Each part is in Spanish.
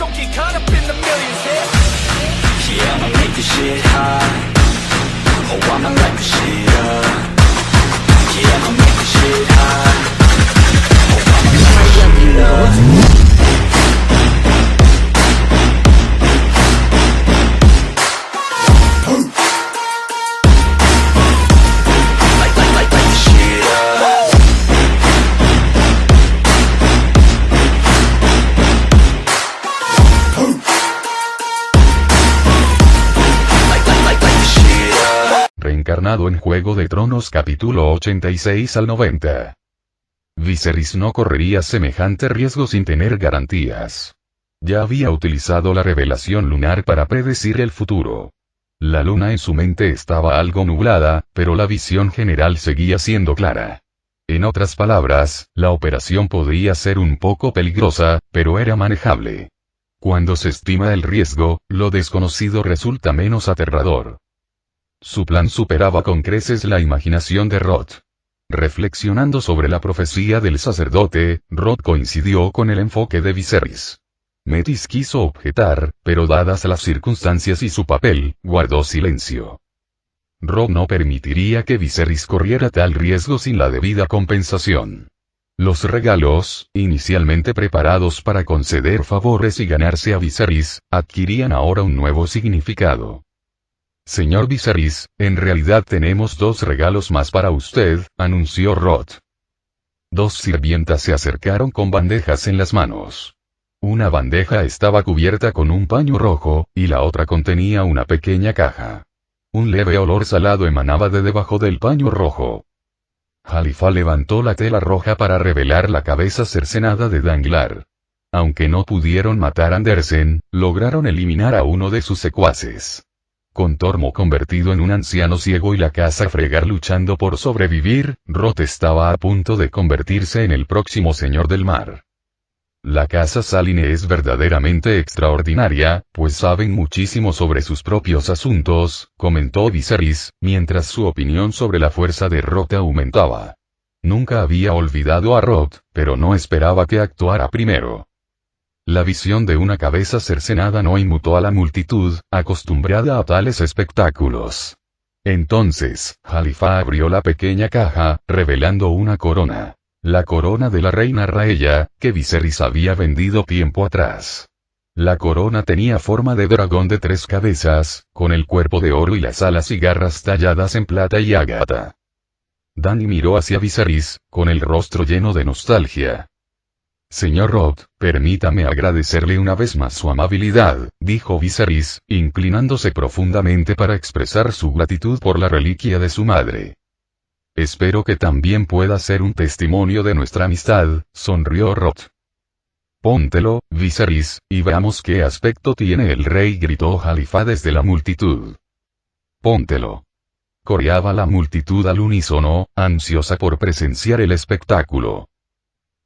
don't get caught up in the millions, Yeah, I'ma make this shit hot. Oh, I'ma light this shit up. Yeah, I'ma make this shit hot. Oh, I'ma light this shit up. Reencarnado en Juego de Tronos capítulo 86 al 90. Viserys no correría semejante riesgo sin tener garantías. Ya había utilizado la revelación lunar para predecir el futuro. La luna en su mente estaba algo nublada, pero la visión general seguía siendo clara. En otras palabras, la operación podría ser un poco peligrosa, pero era manejable. Cuando se estima el riesgo, lo desconocido resulta menos aterrador. Su plan superaba con creces la imaginación de Roth. Reflexionando sobre la profecía del sacerdote, Roth coincidió con el enfoque de Viserys. Metis quiso objetar, pero dadas las circunstancias y su papel, guardó silencio. Roth no permitiría que Viserys corriera tal riesgo sin la debida compensación. Los regalos, inicialmente preparados para conceder favores y ganarse a Viserys, adquirían ahora un nuevo significado. Señor Viserys, en realidad tenemos 2 regalos más para usted, anunció Roth. 2 sirvientas se acercaron con bandejas en las manos. Una bandeja estaba cubierta con un paño rojo, y la otra contenía una pequeña caja. Un leve olor salado emanaba de debajo del paño rojo. Jalifa levantó la tela roja para revelar la cabeza cercenada de Danglar. Aunque no pudieron matar a Andersen, lograron eliminar a uno de sus secuaces. Con Tormo convertido en un anciano ciego y la casa Fregar luchando por sobrevivir, Roth estaba a punto de convertirse en el próximo señor del mar. La casa Saline es verdaderamente extraordinaria, pues saben muchísimo sobre sus propios asuntos, comentó Viserys, mientras su opinión sobre la fuerza de Roth aumentaba. Nunca había olvidado a Roth, pero no esperaba que actuara primero. La visión de una cabeza cercenada no inmutó a la multitud, acostumbrada a tales espectáculos. Entonces, Jalifa abrió la pequeña caja, revelando una corona. La corona de la reina Raella, que Viserys había vendido tiempo atrás. La corona tenía forma de dragón de 3 cabezas, con el cuerpo de oro y las alas y garras talladas en plata y ágata. Dany miró hacia Viserys, con el rostro lleno de nostalgia. Señor Roth, permítame agradecerle una vez más su amabilidad, dijo Viserys, inclinándose profundamente para expresar su gratitud por la reliquia de su madre. Espero que también pueda ser un testimonio de nuestra amistad, sonrió Roth. Póntelo, Viserys, y veamos qué aspecto tiene el rey, gritó Jalifa desde la multitud. Póntelo. Coreaba la multitud al unísono, ansiosa por presenciar el espectáculo.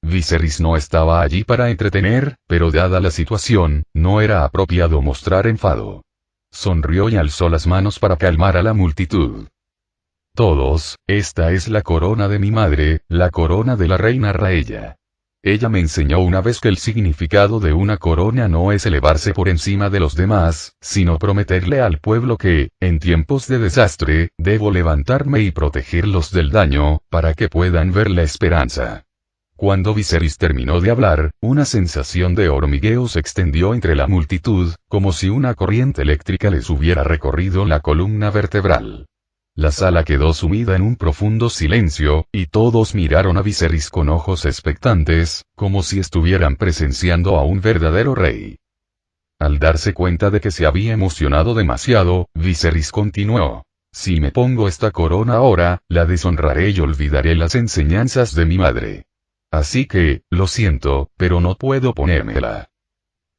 Viserys no estaba allí para entretener, pero dada la situación, no era apropiado mostrar enfado. Sonrió y alzó las manos para calmar a la multitud. Todos, esta es la corona de mi madre, la corona de la reina Raella. Ella me enseñó una vez que el significado de una corona no es elevarse por encima de los demás, sino prometerle al pueblo que, en tiempos de desastre, debo levantarme y protegerlos del daño, para que puedan ver la esperanza. Cuando Viserys terminó de hablar, una sensación de hormigueo se extendió entre la multitud, como si una corriente eléctrica les hubiera recorrido la columna vertebral. La sala quedó sumida en un profundo silencio, y todos miraron a Viserys con ojos expectantes, como si estuvieran presenciando a un verdadero rey. Al darse cuenta de que se había emocionado demasiado, Viserys continuó. Si me pongo esta corona ahora, la deshonraré y olvidaré las enseñanzas de mi madre. Así que, lo siento, pero no puedo ponérmela.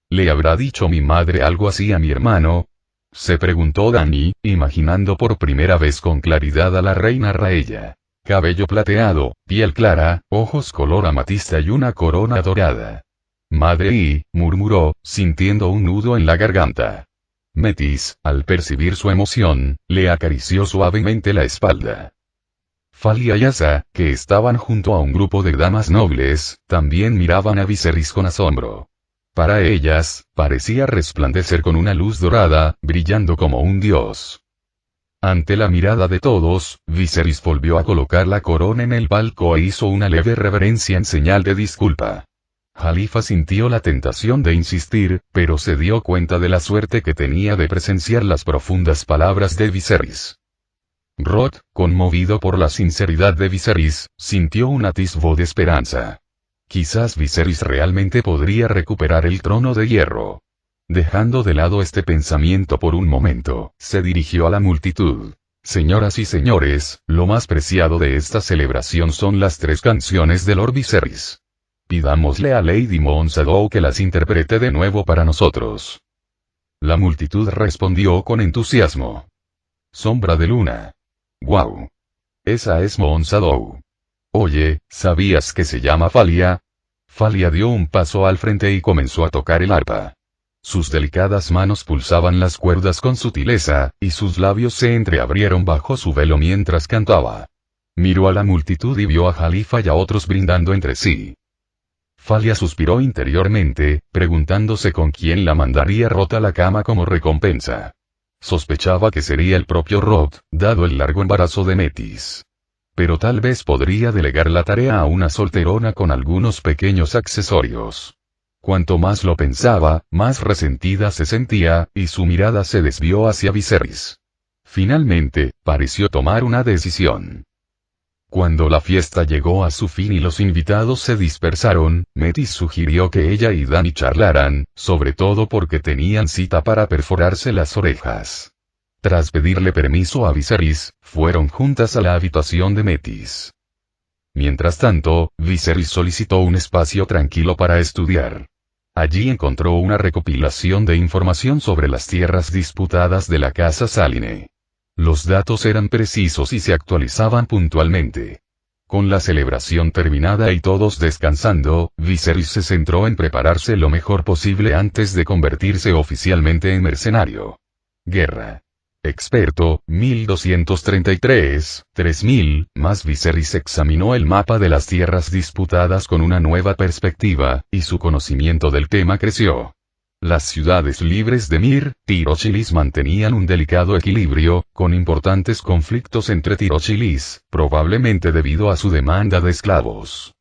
¿Le habrá dicho mi madre algo así a mi hermano? Se preguntó Dany, imaginando por primera vez con claridad a la reina Raella. Cabello plateado, piel clara, ojos color amatista y una corona dorada. Madre y, murmuró, sintiendo un nudo en la garganta. Metis, al percibir su emoción, le acarició suavemente la espalda. Fal y Ayasa, que estaban junto a un grupo de damas nobles, también miraban a Viserys con asombro. Para ellas, parecía resplandecer con una luz dorada, brillando como un dios. Ante la mirada de todos, Viserys volvió a colocar la corona en el palco e hizo una leve reverencia en señal de disculpa. Jalifa sintió la tentación de insistir, pero se dio cuenta de la suerte que tenía de presenciar las profundas palabras de Viserys. Rod, conmovido por la sinceridad de Viserys, sintió un atisbo de esperanza. Quizás Viserys realmente podría recuperar el trono de hierro. Dejando de lado este pensamiento por un momento, se dirigió a la multitud. Señoras y señores, lo más preciado de esta celebración son las 3 canciones de Lord Viserys. Pidámosle a Lady Monsadow que las interprete de nuevo para nosotros. La multitud respondió con entusiasmo. Sombra de luna. ¡Guau! Esa es Monsadow. Oye, ¿sabías que se llama Falia? Falia dio un paso al frente y comenzó a tocar el arpa. Sus delicadas manos pulsaban las cuerdas con sutileza, y sus labios se entreabrieron bajo su velo mientras cantaba. Miró a la multitud y vio a Jalifa y a otros brindando entre sí. Falia suspiró interiormente, preguntándose con quién la mandaría Rod a la cama como recompensa. Sospechaba que sería el propio Rod, dado el largo embarazo de Metis. Pero tal vez podría delegar la tarea a una solterona con algunos pequeños accesorios. Cuanto más lo pensaba, más resentida se sentía, y su mirada se desvió hacia Viserys. Finalmente, pareció tomar una decisión. Cuando la fiesta llegó a su fin y los invitados se dispersaron, Metis sugirió que ella y Dany charlaran, sobre todo porque tenían cita para perforarse las orejas. Tras pedirle permiso a Viserys, fueron juntas a la habitación de Metis. Mientras tanto, Viserys solicitó un espacio tranquilo para estudiar. Allí encontró una recopilación de información sobre las tierras disputadas de la casa Saline. Los datos eran precisos y se actualizaban puntualmente. Con la celebración terminada y todos descansando, Viserys se centró en prepararse lo mejor posible antes de convertirse oficialmente en mercenario. Guerra. Experto, 1233, 3000, más Viserys examinó el mapa de las tierras disputadas con una nueva perspectiva, y su conocimiento del tema creció. Las ciudades libres de Myr, Tirochilis mantenían un delicado equilibrio, con importantes conflictos entre Tirochilis, probablemente debido a su demanda de esclavos.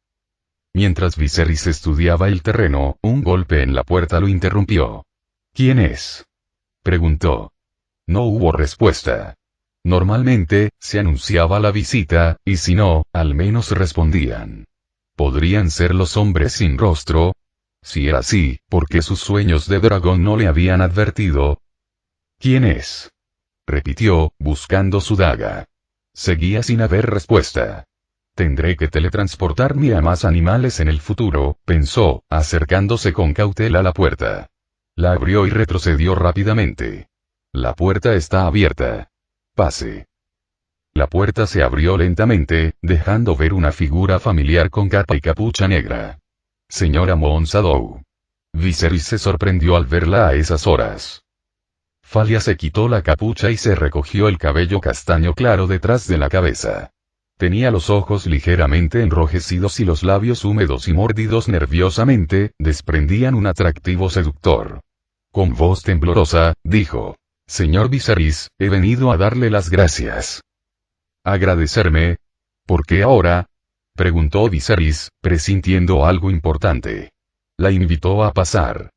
Mientras Viserys estudiaba el terreno, un golpe en la puerta lo interrumpió. ¿Quién es?, preguntó. No hubo respuesta. Normalmente, se anunciaba la visita, y si no, al menos respondían. ¿Podrían ser los hombres sin rostro? Si era así, ¿por qué sus sueños de dragón no le habían advertido? ¿Quién es?, repitió, buscando su daga. Seguía sin haber respuesta. Tendré que teletransportarme a más animales en el futuro, pensó, acercándose con cautela a la puerta. La abrió y retrocedió rápidamente. La puerta está abierta. Pase. La puerta se abrió lentamente, dejando ver una figura familiar con capa y capucha negra. Señora Monsadow. Viserys se sorprendió al verla a esas horas. Falia se quitó la capucha y se recogió el cabello castaño claro detrás de la cabeza. Tenía los ojos ligeramente enrojecidos y los labios húmedos y mordidos nerviosamente, desprendían un atractivo seductor. Con voz temblorosa, dijo. Señor Viserys, he venido a darle las gracias. ¿Agradecerme? ¿Por qué ahora?, preguntó Viserys, presintiendo algo importante. La invitó a pasar.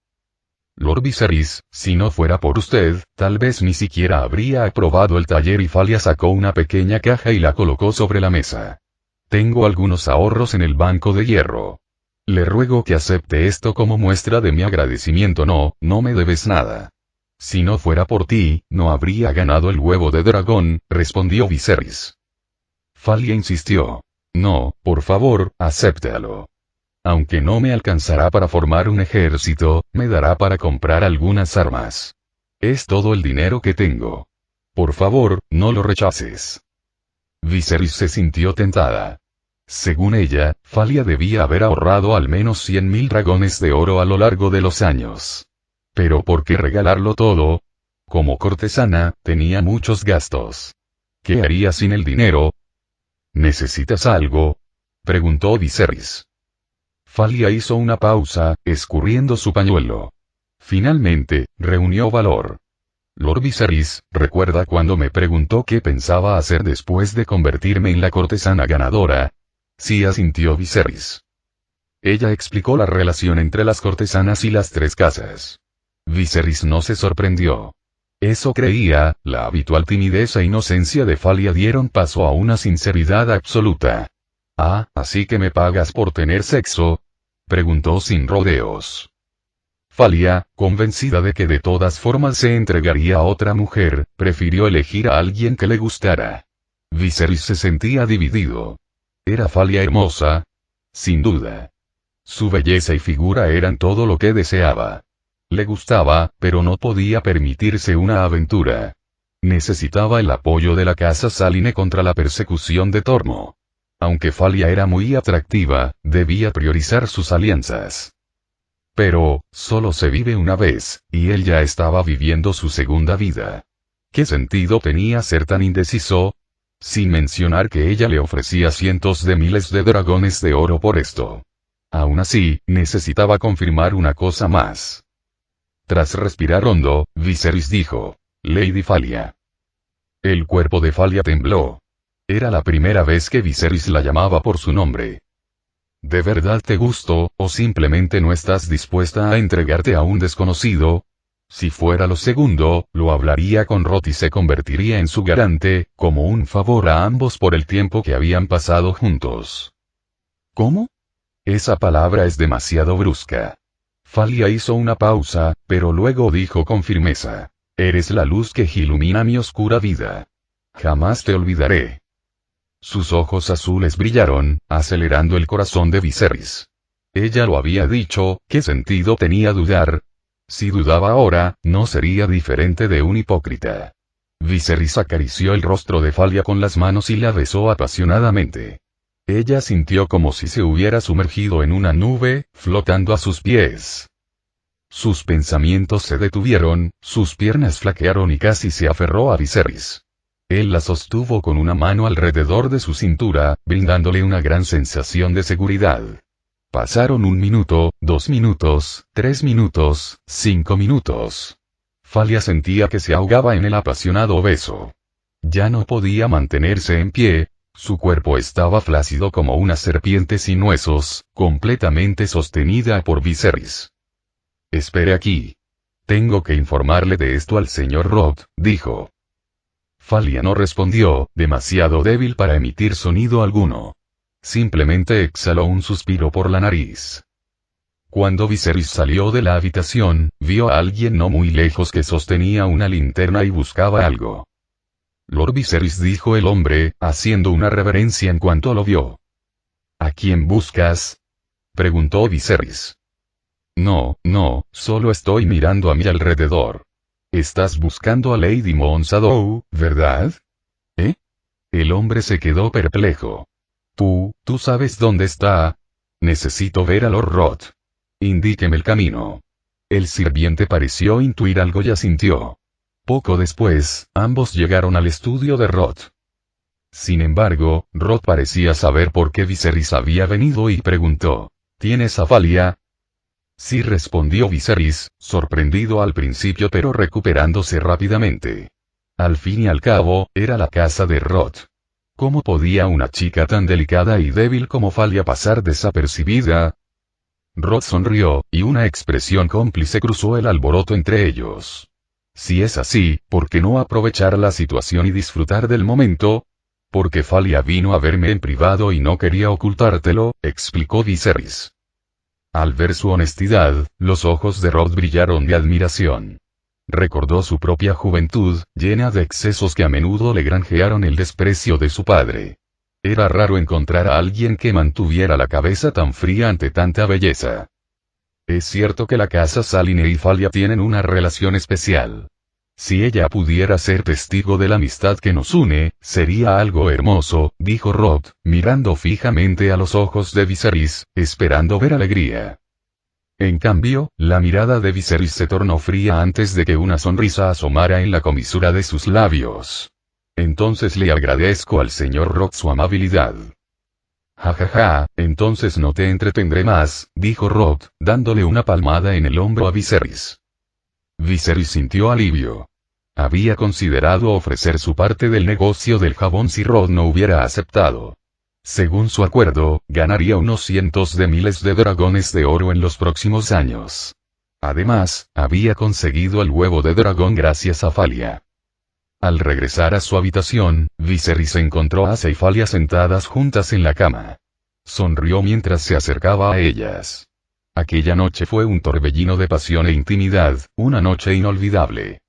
Lord Viserys, si no fuera por usted, tal vez ni siquiera habría aprobado el taller. Y Falia sacó una pequeña caja y la colocó sobre la mesa. Tengo algunos ahorros en el banco de hierro. Le ruego que acepte esto como muestra de mi agradecimiento. No me debes nada. Si no fuera por ti, no habría ganado el huevo de dragón, respondió Viserys. Falia insistió. No, por favor, acéptalo. Aunque no me alcanzará para formar un ejército, me dará para comprar algunas armas. Es todo el dinero que tengo. Por favor, no lo rechaces. Viserys se sintió tentada. Según ella, Falia debía haber ahorrado al menos 100.000 dragones de oro a lo largo de los años. Pero ¿por qué regalarlo todo? Como cortesana, tenía muchos gastos. ¿Qué haría sin el dinero? ¿Necesitas algo?, preguntó Viserys. Falia hizo una pausa, escurriendo su pañuelo. Finalmente, reunió valor. Lord Viserys, ¿recuerda cuando me preguntó qué pensaba hacer después de convertirme en la cortesana ganadora? Sí, asintió Viserys. Ella explicó la relación entre las cortesanas y las tres casas. Viserys no se sorprendió. Eso creía, la habitual timidez e inocencia de Falia dieron paso a una sinceridad absoluta. Ah, ¿así que me pagas por tener sexo? Preguntó sin rodeos. Falia, convencida de que de todas formas se entregaría a otra mujer, prefirió elegir a alguien que le gustara. Viserys se sentía dividido. ¿Era Falia hermosa? Sin duda. Su belleza y figura eran todo lo que deseaba. Le gustaba, pero no podía permitirse una aventura. Necesitaba el apoyo de la casa Saline contra la persecución de Tormo. Aunque Falia era muy atractiva, debía priorizar sus alianzas. Pero, solo se vive una vez, y él ya estaba viviendo su segunda vida. ¿Qué sentido tenía ser tan indeciso? Sin mencionar que ella le ofrecía cientos de miles de dragones de oro por esto. Aún así, necesitaba confirmar una cosa más. Tras respirar hondo, Viserys dijo: Lady Falia. El cuerpo de Falia tembló. Era la primera vez que Viserys la llamaba por su nombre. ¿De verdad te gusto, o simplemente no estás dispuesta a entregarte a un desconocido? Si fuera lo segundo, lo hablaría con Roth y se convertiría en su garante, como un favor a ambos por el tiempo que habían pasado juntos. ¿Cómo? Esa palabra es demasiado brusca. Falia hizo una pausa, pero luego dijo con firmeza: Eres la luz que ilumina mi oscura vida. Jamás te olvidaré. Sus ojos azules brillaron, acelerando el corazón de Viserys. Ella lo había dicho, ¿qué sentido tenía dudar? Si dudaba ahora, no sería diferente de un hipócrita. Viserys acarició el rostro de Falia con las manos y la besó apasionadamente. Ella sintió como si se hubiera sumergido en una nube, flotando a sus pies. Sus pensamientos se detuvieron, sus piernas flaquearon y casi se aferró a Viserys. Él la sostuvo con una mano alrededor de su cintura, brindándole una gran sensación de seguridad. Pasaron 1 minuto, 2 minutos, 3 minutos, 5 minutos. Falia sentía que se ahogaba en el apasionado beso. Ya no podía mantenerse en pie, su cuerpo estaba flácido como una serpiente sin huesos, completamente sostenida por Viserys. Espere aquí. Tengo que informarle de esto al señor Roth, dijo. Falia no respondió, demasiado débil para emitir sonido alguno. Simplemente exhaló un suspiro por la nariz. Cuando Viserys salió de la habitación, vio a alguien no muy lejos que sostenía una linterna y buscaba algo. Lord Viserys, dijo el hombre, haciendo una reverencia en cuanto lo vio. ¿A quién buscas? Preguntó Viserys. No, solo estoy mirando a mi alrededor. Estás buscando a Lady Monsadow, ¿verdad? ¿Eh? El hombre se quedó perplejo. ¿Tú sabes dónde está? Necesito ver a Lord Roth. Indíqueme el camino. El sirviente pareció intuir algo y asintió. Poco después, ambos llegaron al estudio de Roth. Sin embargo, Roth parecía saber por qué Viserys había venido y preguntó: ¿Tienes a Falia? Sí, respondió Viserys, sorprendido al principio pero recuperándose rápidamente. Al fin y al cabo, era la casa de Roth. ¿Cómo podía una chica tan delicada y débil como Falia pasar desapercibida? Roth sonrió, y una expresión cómplice cruzó el alboroto entre ellos. Si es así, ¿por qué no aprovechar la situación y disfrutar del momento? Porque Falia vino a verme en privado y no quería ocultártelo, explicó Viserys. Al ver su honestidad, los ojos de Roth brillaron de admiración. Recordó su propia juventud, llena de excesos que a menudo le granjearon el desprecio de su padre. Era raro encontrar a alguien que mantuviera la cabeza tan fría ante tanta belleza. Es cierto que la casa Saline y Falia tienen una relación especial. Si ella pudiera ser testigo de la amistad que nos une, sería algo hermoso, dijo Roth, mirando fijamente a los ojos de Viserys, esperando ver alegría. En cambio, la mirada de Viserys se tornó fría antes de que una sonrisa asomara en la comisura de sus labios. Entonces le agradezco al señor Roth su amabilidad. Ja ja ja, entonces no te entretendré más, dijo Rod, dándole una palmada en el hombro a Viserys. Viserys sintió alivio. Había considerado ofrecer su parte del negocio del jabón si Rod no hubiera aceptado. Según su acuerdo, ganaría unos cientos de miles de dragones de oro en los próximos años. Además, había conseguido el huevo de dragón gracias a Falia. Al regresar a su habitación, Viserys encontró a Ace y Falia sentadas juntas en la cama. Sonrió mientras se acercaba a ellas. Aquella noche fue un torbellino de pasión e intimidad, una noche inolvidable.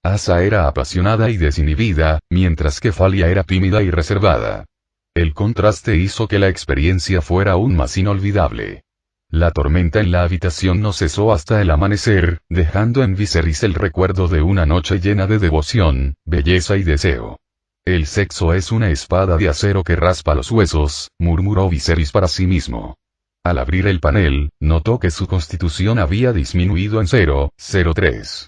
Asa era apasionada y desinhibida, mientras que Falia era tímida y reservada. El contraste hizo que la experiencia fuera aún más inolvidable. La tormenta en la habitación no cesó hasta el amanecer, dejando en Viserys el recuerdo de una noche llena de devoción, belleza y deseo. El sexo es una espada de acero que raspa los huesos, murmuró Viserys para sí mismo. Al abrir el panel, notó que su constitución había disminuido en 0,03.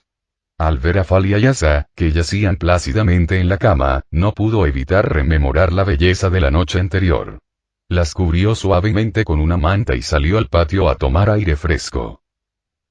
Al ver a Falia y Asa, que yacían plácidamente en la cama, no pudo evitar rememorar la belleza de la noche anterior. Las cubrió suavemente con una manta y salió al patio a tomar aire fresco.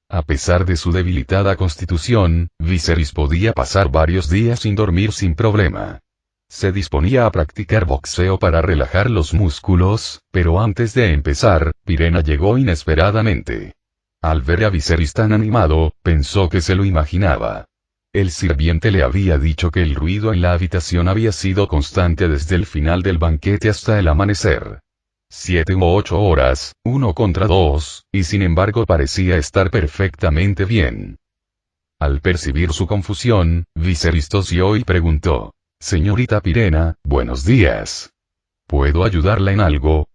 A pesar de su debilitada constitución, Viserys podía pasar varios días sin dormir sin problema. Se disponía a practicar boxeo para relajar los músculos, pero antes de empezar, Pirena llegó inesperadamente. Al ver a Viserys tan animado, pensó que se lo imaginaba. El sirviente le había dicho que el ruido en la habitación había sido constante desde el final del banquete hasta el amanecer. 7 u 8 horas, 1 contra 2, y sin embargo parecía estar perfectamente bien. Al percibir su confusión, Viserys tosió y preguntó: «Señorita Pirena, buenos días. ¿Puedo ayudarla en algo?»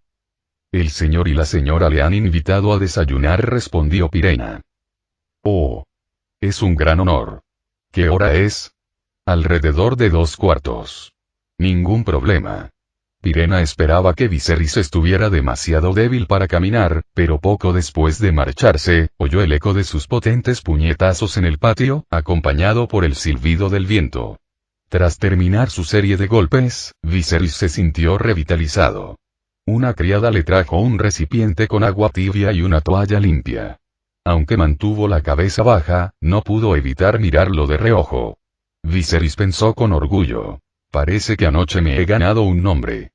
«El señor y la señora le han invitado a desayunar», respondió Pirena. «Oh. Es un gran honor. ¿Qué hora es?» «Alrededor de 2:15. Ningún problema». Pirena esperaba que Viserys estuviera demasiado débil para caminar, pero poco después de marcharse, oyó el eco de sus potentes puñetazos en el patio, acompañado por el silbido del viento. Tras terminar su serie de golpes, Viserys se sintió revitalizado. Una criada le trajo un recipiente con agua tibia y una toalla limpia. Aunque mantuvo la cabeza baja, no pudo evitar mirarlo de reojo. Viserys pensó con orgullo: «Parece que anoche me he ganado un nombre».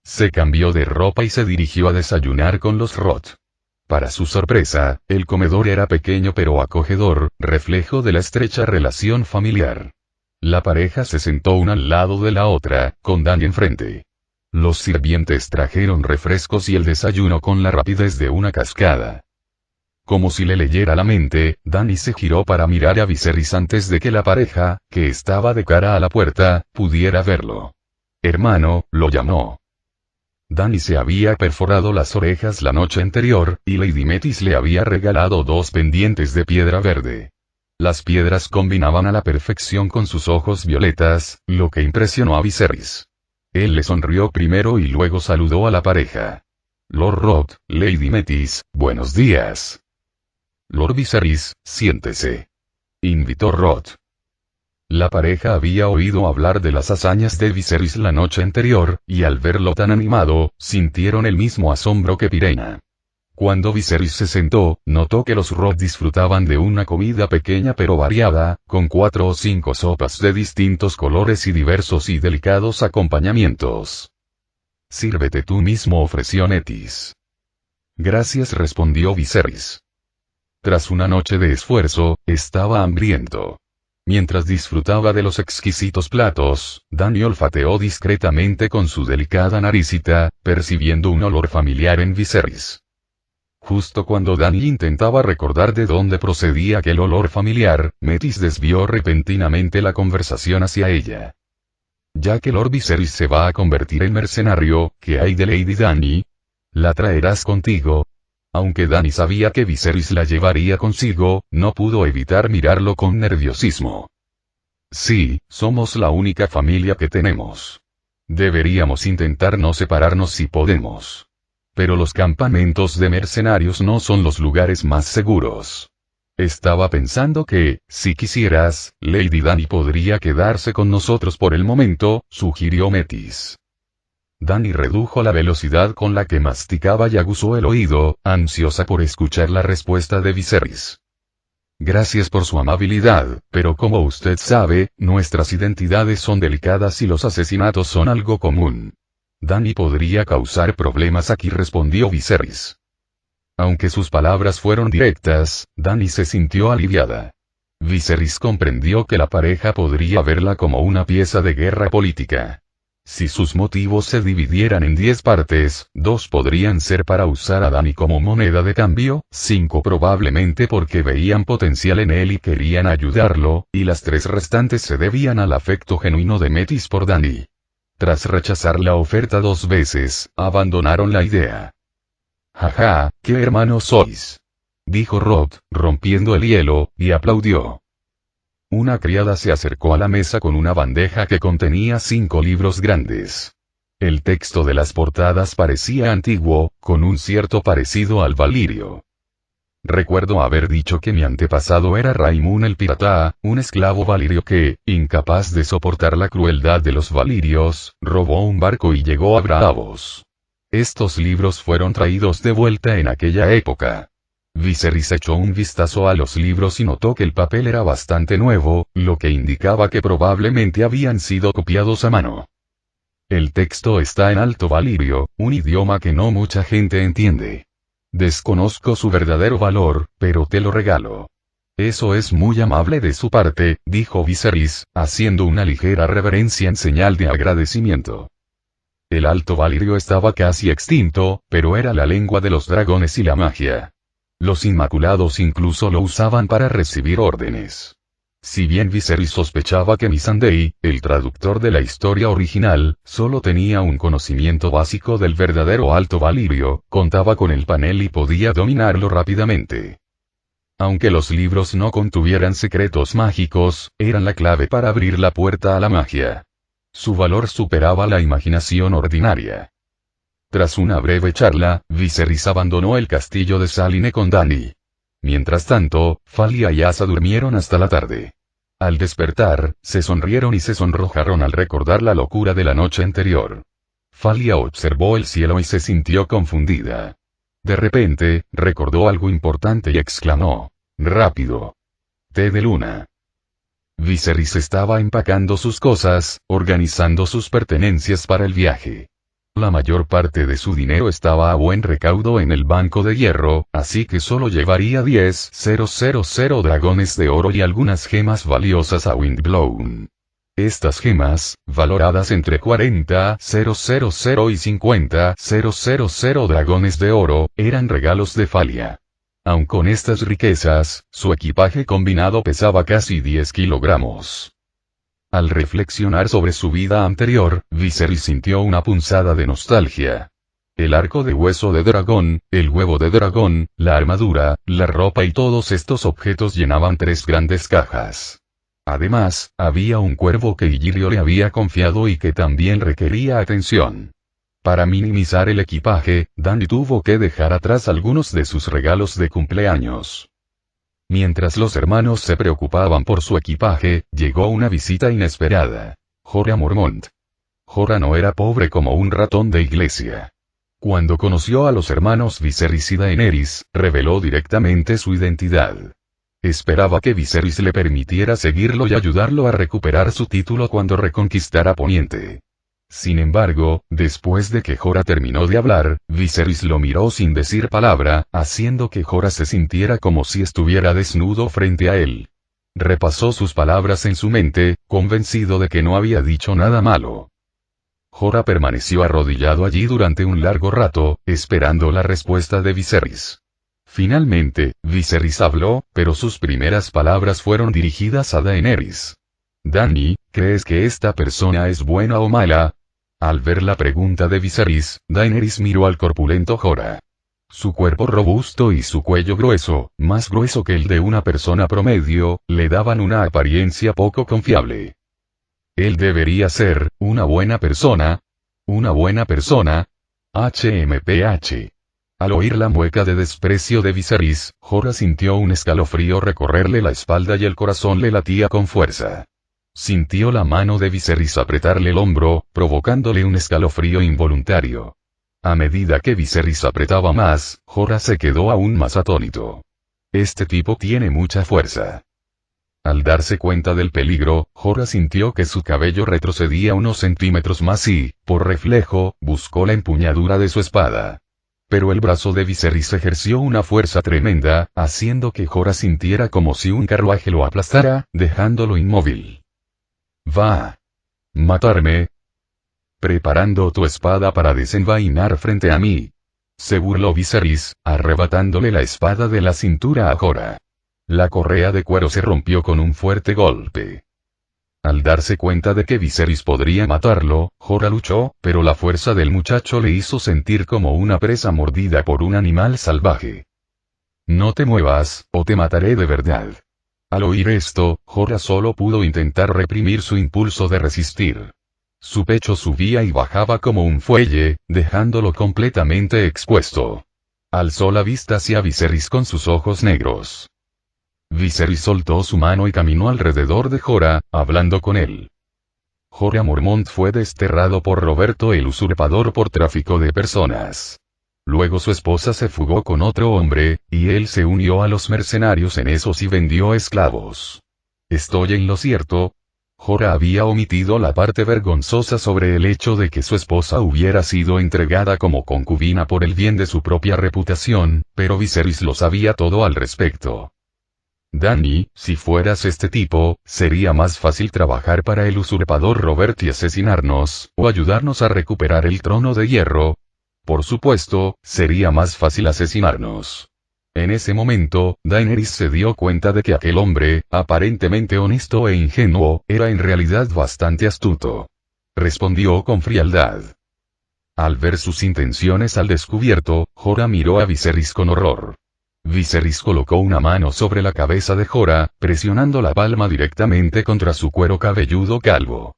Se cambió de ropa y se dirigió a desayunar con los Roth. Para su sorpresa, el comedor era pequeño pero acogedor, reflejo de la estrecha relación familiar. La pareja se sentó una al lado de la otra, con Dany enfrente. Los sirvientes trajeron refrescos y el desayuno con la rapidez de una cascada. Como si le leyera la mente, Dany se giró para mirar a Viserys antes de que la pareja, que estaba de cara a la puerta, pudiera verlo. «Hermano», lo llamó. Dany se había perforado las orejas la noche anterior, y Lady Metis le había regalado 2 pendientes de piedra verde. Las piedras combinaban a la perfección con sus ojos violetas, lo que impresionó a Viserys. Él le sonrió primero y luego saludó a la pareja. «Lord Roth, Lady Metis, buenos días». «Lord Viserys, siéntese», invitó Roth. La pareja había oído hablar de las hazañas de Viserys la noche anterior, y al verlo tan animado, sintieron el mismo asombro que Pirena. Cuando Viserys se sentó, notó que los Roth disfrutaban de una comida pequeña pero variada, con 4 o 5 sopas de distintos colores y diversos y delicados acompañamientos. «Sírvete tú mismo», ofreció Metis. «Gracias», respondió Viserys. Tras una noche de esfuerzo, estaba hambriento. Mientras disfrutaba de los exquisitos platos, Dany olfateó discretamente con su delicada naricita, percibiendo un olor familiar en Viserys. Justo cuando Dany intentaba recordar de dónde procedía aquel olor familiar, Metis desvió repentinamente la conversación hacia ella. «Ya que Lord Viserys se va a convertir en mercenario, ¿qué hay de Lady Dany? ¿La traerás contigo?» Aunque Dany sabía que Viserys la llevaría consigo, no pudo evitar mirarlo con nerviosismo. «Sí, somos la única familia que tenemos. Deberíamos intentar no separarnos si podemos. Pero los campamentos de mercenarios no son los lugares más seguros. Estaba pensando que, si quisieras, Lady Dany podría quedarse con nosotros por el momento», sugirió Metis. Dany redujo la velocidad con la que masticaba y aguzó el oído, ansiosa por escuchar la respuesta de Viserys. Gracias por su amabilidad, pero como usted sabe, nuestras identidades son delicadas y los asesinatos son algo común. Dany podría causar problemas aquí, respondió Viserys. Aunque sus palabras fueron directas, Dany se sintió aliviada. Viserys comprendió que la pareja podría verla como una pieza de guerra política. Si sus motivos se dividieran en 10 partes, 2 podrían ser para usar a Dany como moneda de cambio, 5 probablemente porque veían potencial en él y querían ayudarlo, y las 3 restantes se debían al afecto genuino de Metis por Dany. Tras rechazar la oferta 2 veces, abandonaron la idea. «Jaja, ¿qué hermanos sois?», dijo Robb, rompiendo el hielo, y aplaudió. Una criada se acercó a la mesa con una bandeja que contenía 5 libros grandes. El texto de las portadas parecía antiguo, con un cierto parecido al Valirio. Recuerdo haber dicho que mi antepasado era Raimun el Pirata, un esclavo valirio que, incapaz de soportar la crueldad de los valirios, robó un barco y llegó a Braavos. Estos libros fueron traídos de vuelta en aquella época. Viserys echó un vistazo a los libros y notó que el papel era bastante nuevo, lo que indicaba que probablemente habían sido copiados a mano. El texto está en Alto Valirio, un idioma que no mucha gente entiende. Desconozco su verdadero valor, pero te lo regalo. Eso es muy amable de su parte, dijo Viserys, haciendo una ligera reverencia en señal de agradecimiento. El Alto Valirio estaba casi extinto, pero era la lengua de los dragones y la magia. Los Inmaculados incluso lo usaban para recibir órdenes. Si bien Viserys sospechaba que Missandei, el traductor de la historia original, solo tenía un conocimiento básico del verdadero Alto Valirio, contaba con el panel y podía dominarlo rápidamente. Aunque los libros no contuvieran secretos mágicos, eran la clave para abrir la puerta a la magia. Su valor superaba la imaginación ordinaria. Tras una breve charla, Viserys abandonó el castillo de Saline con Dany. Mientras tanto, Falia y Asa durmieron hasta la tarde. Al despertar, se sonrieron y se sonrojaron al recordar la locura de la noche anterior. Falia observó el cielo y se sintió confundida. De repente, recordó algo importante y exclamó: «¡Rápido! Té de luna». Viserys estaba empacando sus cosas, organizando sus pertenencias para el viaje. La mayor parte de su dinero estaba a buen recaudo en el banco de hierro, así que solo llevaría 10,000 dragones de oro y algunas gemas valiosas a Windblown. Estas gemas, valoradas entre 40,000 y 50,000 dragones de oro, eran regalos de Falia. Aun con estas riquezas, su equipaje combinado pesaba casi 10 kilogramos. Al reflexionar sobre su vida anterior, Viserys sintió una punzada de nostalgia. El arco de hueso de dragón, el huevo de dragón, la armadura, la ropa y todos estos objetos llenaban 3 grandes cajas. Además, había un cuervo que Illyrio le había confiado y que también requería atención. Para minimizar el equipaje, Dany tuvo que dejar atrás algunos de sus regalos de cumpleaños. Mientras los hermanos se preocupaban por su equipaje, llegó una visita inesperada. Jorah Mormont. Jorah no era pobre como un ratón de iglesia. Cuando conoció a los hermanos Viserys y Daenerys, reveló directamente su identidad. Esperaba que Viserys le permitiera seguirlo y ayudarlo a recuperar su título cuando reconquistara Poniente. Sin embargo, después de que Jorah terminó de hablar, Viserys lo miró sin decir palabra, haciendo que Jorah se sintiera como si estuviera desnudo frente a él. Repasó sus palabras en su mente, convencido de que no había dicho nada malo. Jorah permaneció arrodillado allí durante un largo rato, esperando la respuesta de Viserys. Finalmente, Viserys habló, pero sus primeras palabras fueron dirigidas a Daenerys. «Dany, ¿crees que esta persona es buena o mala?» Al ver la pregunta de Viserys, Daenerys miró al corpulento Jorah. Su cuerpo robusto y su cuello grueso, más grueso que el de una persona promedio, le daban una apariencia poco confiable. Él debería ser una buena persona. Una buena persona. HMPH. Al oír la mueca de desprecio de Viserys, Jorah sintió un escalofrío recorrerle la espalda y el corazón le latía con fuerza. Sintió la mano de Viserys apretarle el hombro, provocándole un escalofrío involuntario. A medida que Viserys apretaba más, Jorah se quedó aún más atónito. Este tipo tiene mucha fuerza. Al darse cuenta del peligro, Jorah sintió que su cabello retrocedía unos centímetros más y, por reflejo, buscó la empuñadura de su espada. Pero el brazo de Viserys ejerció una fuerza tremenda, haciendo que Jorah sintiera como si un carruaje lo aplastara, dejándolo inmóvil. ¿Va a matarme? Preparando tu espada para desenvainar frente a mí. Se burló Viserys, arrebatándole la espada de la cintura a Jorah. La correa de cuero se rompió con un fuerte golpe. Al darse cuenta de que Viserys podría matarlo, Jorah luchó, pero la fuerza del muchacho le hizo sentir como una presa mordida por un animal salvaje. No te muevas, o te mataré de verdad. Al oír esto, Jorah solo pudo intentar reprimir su impulso de resistir. Su pecho subía y bajaba como un fuelle, dejándolo completamente expuesto. Alzó la vista hacia Viserys con sus ojos negros. Viserys soltó su mano y caminó alrededor de Jorah, hablando con él. Jorah Mormont fue desterrado por Roberto el Usurpador por tráfico de personas. Luego su esposa se fugó con otro hombre, y él se unió a los mercenarios en esos y vendió esclavos. ¿Estoy en lo cierto? Jorah había omitido la parte vergonzosa sobre el hecho de que su esposa hubiera sido entregada como concubina por el bien de su propia reputación, pero Viserys lo sabía todo al respecto. Dany, si fueras este tipo, sería más fácil trabajar para el usurpador Robert y asesinarnos, o ayudarnos a recuperar el trono de hierro. Por supuesto, sería más fácil asesinarnos. En ese momento, Daenerys se dio cuenta de que aquel hombre, aparentemente honesto e ingenuo, era en realidad bastante astuto. Respondió con frialdad. Al ver sus intenciones al descubierto, Jorah miró a Viserys con horror. Viserys colocó una mano sobre la cabeza de Jorah, presionando la palma directamente contra su cuero cabelludo calvo.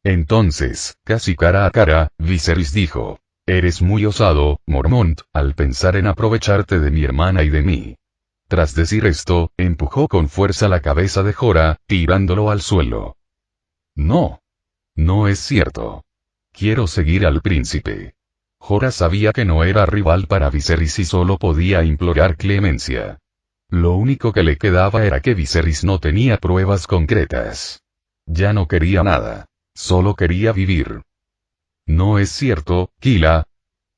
Entonces, casi cara a cara, Viserys dijo: «Eres muy osado, Mormont, al pensar en aprovecharte de mi hermana y de mí». Tras decir esto, empujó con fuerza la cabeza de Jorah, tirándolo al suelo. «No. No es cierto. Quiero seguir al príncipe». Jorah sabía que no era rival para Viserys y solo podía implorar clemencia. Lo único que le quedaba era que Viserys no tenía pruebas concretas. Ya no quería nada. Solo quería vivir. «No es cierto, Kila».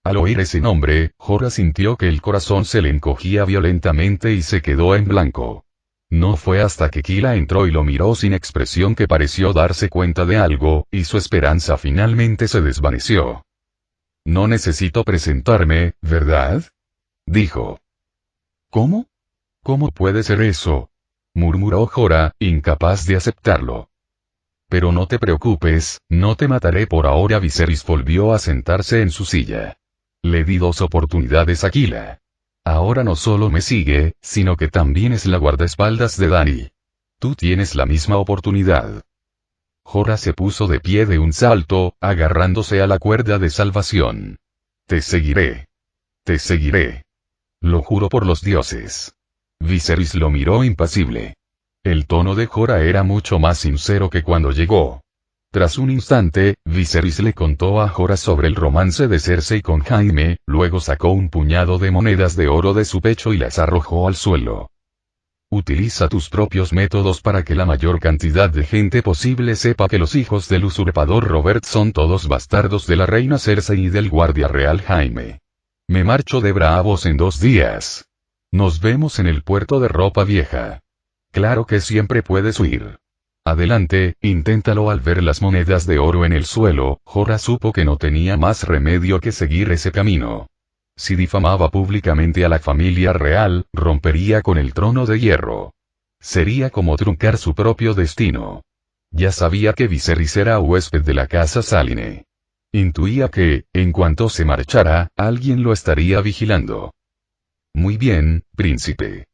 Al oír ese nombre, Jorah sintió que el corazón se le encogía violentamente y se quedó en blanco. No fue hasta que Kila entró y lo miró sin expresión que pareció darse cuenta de algo, y su esperanza finalmente se desvaneció. «No necesito presentarme, ¿verdad?», dijo. «¿Cómo? ¿Cómo puede ser eso?», murmuró Jorah, incapaz de aceptarlo. «Pero no te preocupes, no te mataré por ahora». Viserys volvió a sentarse en su silla. «Le di 2 oportunidades a Kila. Ahora no solo me sigue, sino que también es la guardaespaldas de Dany. Tú tienes la misma oportunidad». Jorah se puso de pie de un salto, agarrándose a la cuerda de salvación. «Te seguiré. Te seguiré. Lo juro por los dioses». Viserys lo miró impasible. El tono de Jorah era mucho más sincero que cuando llegó. Tras un instante, Viserys le contó a Jorah sobre el romance de Cersei con Jaime, luego sacó un puñado de monedas de oro de su pecho y las arrojó al suelo. «Utiliza tus propios métodos para que la mayor cantidad de gente posible sepa que los hijos del usurpador Robert son todos bastardos de la reina Cersei y del guardia real Jaime. Me marcho de Braavos en 2 días. Nos vemos en el puerto de Ropa Vieja. Claro que siempre puedes huir. Adelante, inténtalo». Al ver las monedas de oro en el suelo, Jorah supo que no tenía más remedio que seguir ese camino. Si difamaba públicamente a la familia real, rompería con el trono de hierro. Sería como truncar su propio destino. Ya sabía que Viserys era huésped de la casa Saline. Intuía que, en cuanto se marchara, alguien lo estaría vigilando. «Muy bien, príncipe.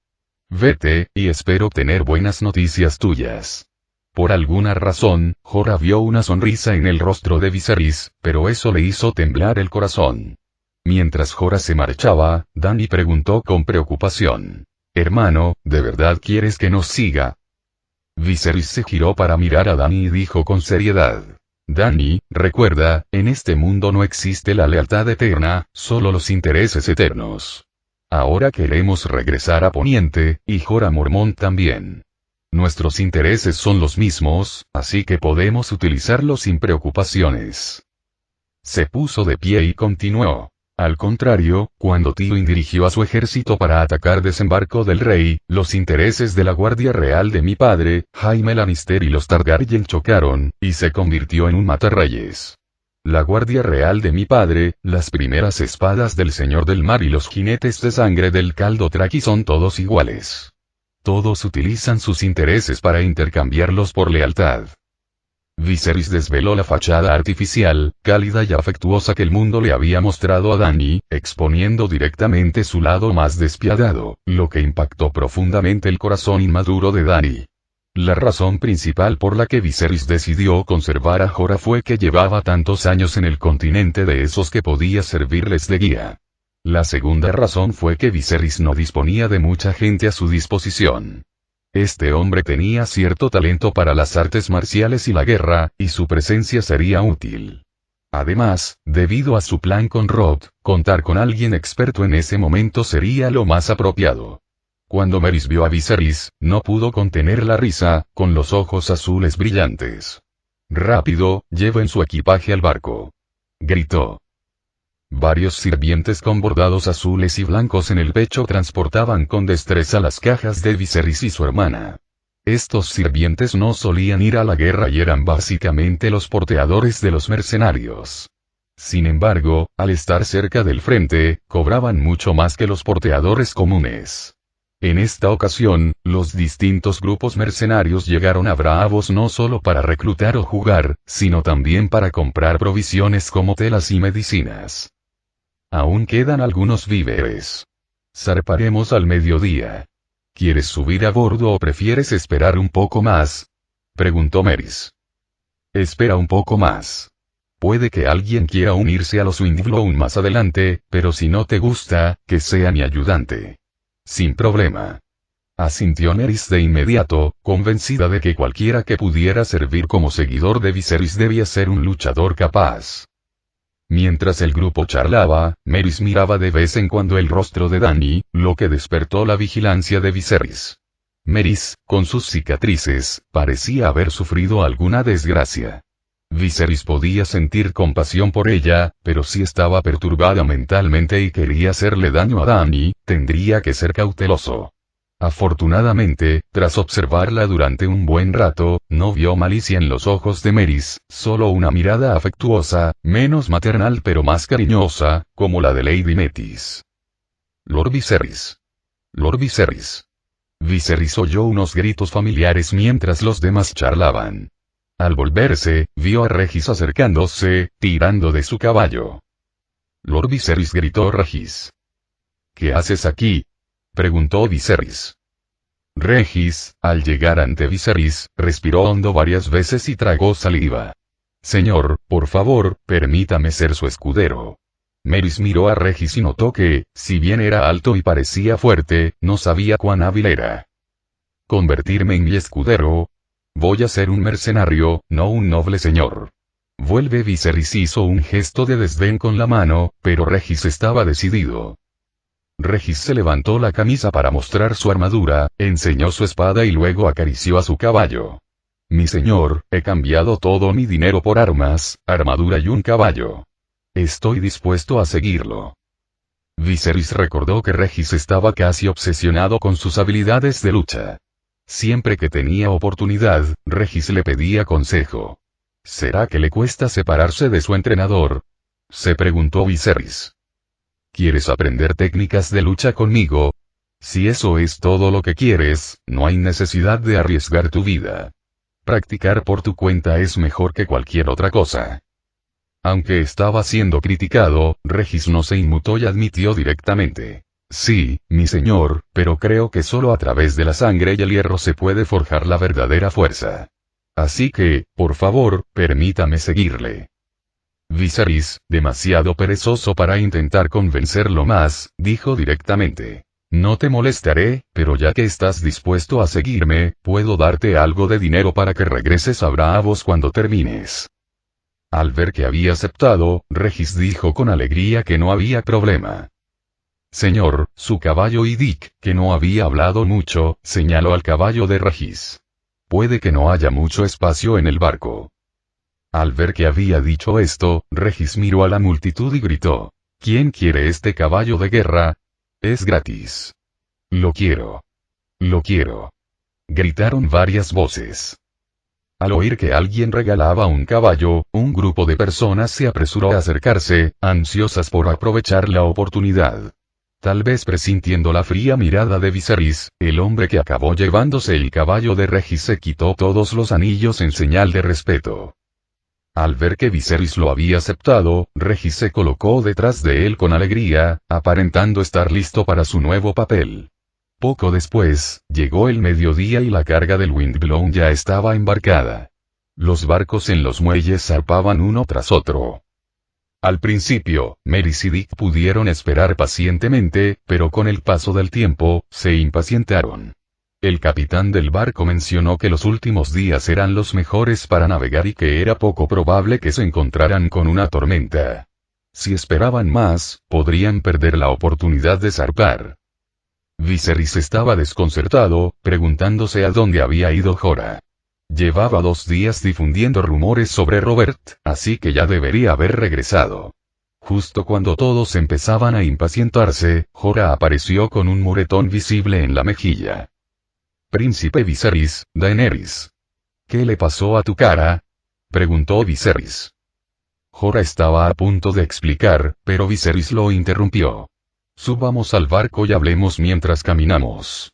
Vete, y espero obtener buenas noticias tuyas». Por alguna razón, Jorah vio una sonrisa en el rostro de Viserys, pero eso le hizo temblar el corazón. Mientras Jorah se marchaba, Dany preguntó con preocupación: «Hermano, ¿de verdad quieres que nos siga?». Viserys se giró para mirar a Dany y dijo con seriedad. Dany, recuerda, en este mundo no existe la lealtad eterna, solo los intereses eternos. Ahora queremos regresar a Poniente, y Jorah Mormont también. Nuestros intereses son los mismos, así que podemos utilizarlos sin preocupaciones. Se puso de pie y continuó. Al contrario, cuando Tywin dirigió a su ejército para atacar Desembarco del Rey, los intereses de la Guardia Real de mi padre, Jaime Lannister y los Targaryen chocaron, y se convirtió en un matarreyes. La Guardia Real de mi padre, las primeras espadas del Señor del Mar y los jinetes de sangre del Caldo Traki son todos iguales. Todos utilizan sus intereses para intercambiarlos por lealtad. Viserys desveló la fachada artificial, cálida y afectuosa que el mundo le había mostrado a Dany, exponiendo directamente su lado más despiadado, lo que impactó profundamente el corazón inmaduro de Dany. La razón principal por la que Viserys decidió conservar a Jorah fue que llevaba tantos años en el continente de esos que podía servirles de guía. La segunda razón fue que Viserys no disponía de mucha gente a su disposición. Este hombre tenía cierto talento para las artes marciales y la guerra, y su presencia sería útil. Además, debido a su plan con Robb, contar con alguien experto en ese momento sería lo más apropiado. Cuando Merys vio a Viserys, no pudo contener la risa, con los ojos azules brillantes. «Rápido, lleven su equipaje al barco», gritó. Varios sirvientes con bordados azules y blancos en el pecho transportaban con destreza las cajas de Viserys y su hermana. Estos sirvientes no solían ir a la guerra y eran básicamente los porteadores de los mercenarios. Sin embargo, al estar cerca del frente, cobraban mucho más que los porteadores comunes. En esta ocasión, los distintos grupos mercenarios llegaron a Braavos no solo para reclutar o jugar, sino también para comprar provisiones como telas y medicinas. Aún quedan algunos víveres. Zarparemos al mediodía. ¿Quieres subir a bordo o prefieres esperar un poco más?, preguntó Merys. Espera un poco más. Puede que alguien quiera unirse a los Windblown más adelante, pero si no te gusta, que sea mi ayudante. Sin problema. Asintió Merys de inmediato, convencida de que cualquiera que pudiera servir como seguidor de Viserys debía ser un luchador capaz. Mientras el grupo charlaba, Merys miraba de vez en cuando el rostro de Dany, lo que despertó la vigilancia de Viserys. Merys, con sus cicatrices, parecía haber sufrido alguna desgracia. Viserys podía sentir compasión por ella, pero si estaba perturbada mentalmente y quería hacerle daño a Dany, tendría que ser cauteloso. Afortunadamente, tras observarla durante un buen rato, no vio malicia en los ojos de Merys, solo una mirada afectuosa, menos maternal pero más cariñosa, como la de Lady Metis. Lord Viserys. Lord Viserys. Viserys oyó unos gritos familiares mientras los demás charlaban. Al volverse, vio a Regis acercándose, tirando de su caballo. Lord Viserys, gritó Regis. ¿Qué haces aquí?, preguntó Viserys. Regis, al llegar ante Viserys, respiró hondo varias veces y tragó saliva. Señor, por favor, permítame ser su escudero. Merys miró a Regis y notó que, si bien era alto y parecía fuerte, no sabía cuán hábil era. ¿Convertirme en mi escudero? Voy a ser un mercenario, no un noble señor. Vuelve. Viserys hizo un gesto de desdén con la mano, pero Regis estaba decidido. Regis se levantó la camisa para mostrar su armadura, enseñó su espada y luego acarició a su caballo. Mi señor, he cambiado todo mi dinero por armas, armadura y un caballo. Estoy dispuesto a seguirlo. Viserys recordó que Regis estaba casi obsesionado con sus habilidades de lucha. Siempre que tenía oportunidad, Regis le pedía consejo. ¿Será que le cuesta separarse de su entrenador?, se preguntó Viserys. ¿Quieres aprender técnicas de lucha conmigo? Si eso es todo lo que quieres, no hay necesidad de arriesgar tu vida. Practicar por tu cuenta es mejor que cualquier otra cosa. Aunque estaba siendo criticado, Regis no se inmutó y admitió directamente. Sí, mi señor, pero creo que solo a través de la sangre y el hierro se puede forjar la verdadera fuerza. Así que, por favor, permítame seguirle. Viserys, demasiado perezoso para intentar convencerlo más, dijo directamente. No te molestaré, pero ya que estás dispuesto a seguirme, puedo darte algo de dinero para que regreses a Braavos cuando termines. Al ver que había aceptado, Regis dijo con alegría que no había problema. Señor, su caballo. Y Dick, que no había hablado mucho, señaló al caballo de Regis. Puede que no haya mucho espacio en el barco. Al ver que había dicho esto, Regis miró a la multitud y gritó: ¿Quién quiere este caballo de guerra? Es gratis. Lo quiero. Lo quiero. Gritaron varias voces. Al oír que alguien regalaba un caballo, un grupo de personas se apresuró a acercarse, ansiosas por aprovechar la oportunidad. Tal vez presintiendo la fría mirada de Viserys, el hombre que acabó llevándose el caballo de Regis se quitó todos los anillos en señal de respeto. Al ver que Viserys lo había aceptado, Regis se colocó detrás de él con alegría, aparentando estar listo para su nuevo papel. Poco después, llegó el mediodía y la carga del Windblown ya estaba embarcada. Los barcos en los muelles zarpaban uno tras otro. Al principio, Merys y Dick pudieron esperar pacientemente, pero con el paso del tiempo, se impacientaron. El capitán del barco mencionó que los últimos días eran los mejores para navegar y que era poco probable que se encontraran con una tormenta. Si esperaban más, podrían perder la oportunidad de zarpar. Viserys estaba desconcertado, preguntándose a dónde había ido Jorah. Llevaba 2 días difundiendo rumores sobre Robert, así que ya debería haber regresado. Justo cuando todos empezaban a impacientarse, Jorah apareció con un moretón visible en la mejilla. Príncipe Viserys, Daenerys. ¿Qué le pasó a tu cara? Preguntó Viserys. Jorah estaba a punto de explicar, pero Viserys lo interrumpió. Subamos al barco y hablemos mientras caminamos.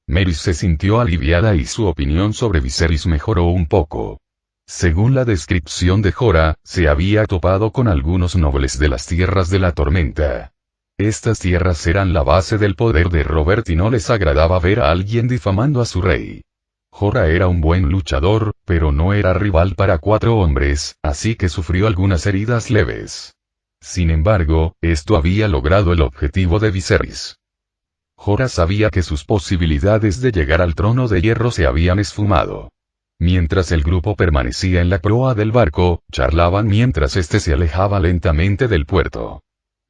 Merys se sintió aliviada y su opinión sobre Viserys mejoró un poco. Según la descripción de Jorah, se había topado con algunos nobles de las tierras de la tormenta. Estas tierras eran la base del poder de Robert y no les agradaba ver a alguien difamando a su rey. Jorah era un buen luchador, pero no era rival para 4 hombres, así que sufrió algunas heridas leves. Sin embargo, esto había logrado el objetivo de Viserys. Jorah sabía que sus posibilidades de llegar al trono de hierro se habían esfumado. Mientras el grupo permanecía en la proa del barco, charlaban mientras este se alejaba lentamente del puerto.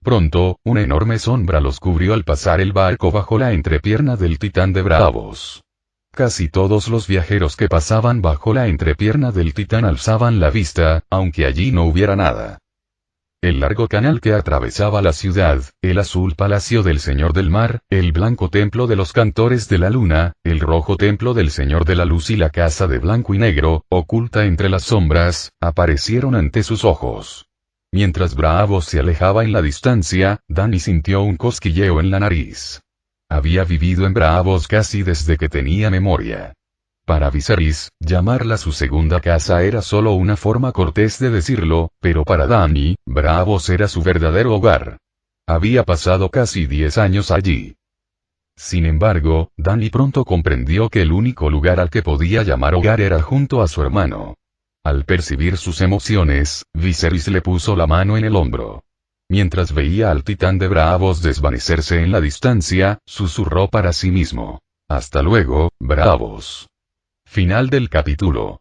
Pronto, una enorme sombra los cubrió al pasar el barco bajo la entrepierna del titán de Braavos. Casi todos los viajeros que pasaban bajo la entrepierna del titán alzaban la vista, aunque allí no hubiera nada. El largo canal que atravesaba la ciudad, el azul palacio del Señor del Mar, el blanco templo de los cantores de la luna, el rojo templo del Señor de la Luz y la casa de blanco y negro, oculta entre las sombras, aparecieron ante sus ojos. Mientras Braavos se alejaba en la distancia, Dany sintió un cosquilleo en la nariz. Había vivido en Braavos casi desde que tenía memoria. Para Viserys, llamarla su segunda casa era solo una forma cortés de decirlo, pero para Dany, Braavos era su verdadero hogar. Había pasado casi 10 años allí. Sin embargo, Dany pronto comprendió que el único lugar al que podía llamar hogar era junto a su hermano. Al percibir sus emociones, Viserys le puso la mano en el hombro. Mientras veía al titán de Braavos desvanecerse en la distancia, susurró para sí mismo: «Hasta luego, Braavos». Final del capítulo.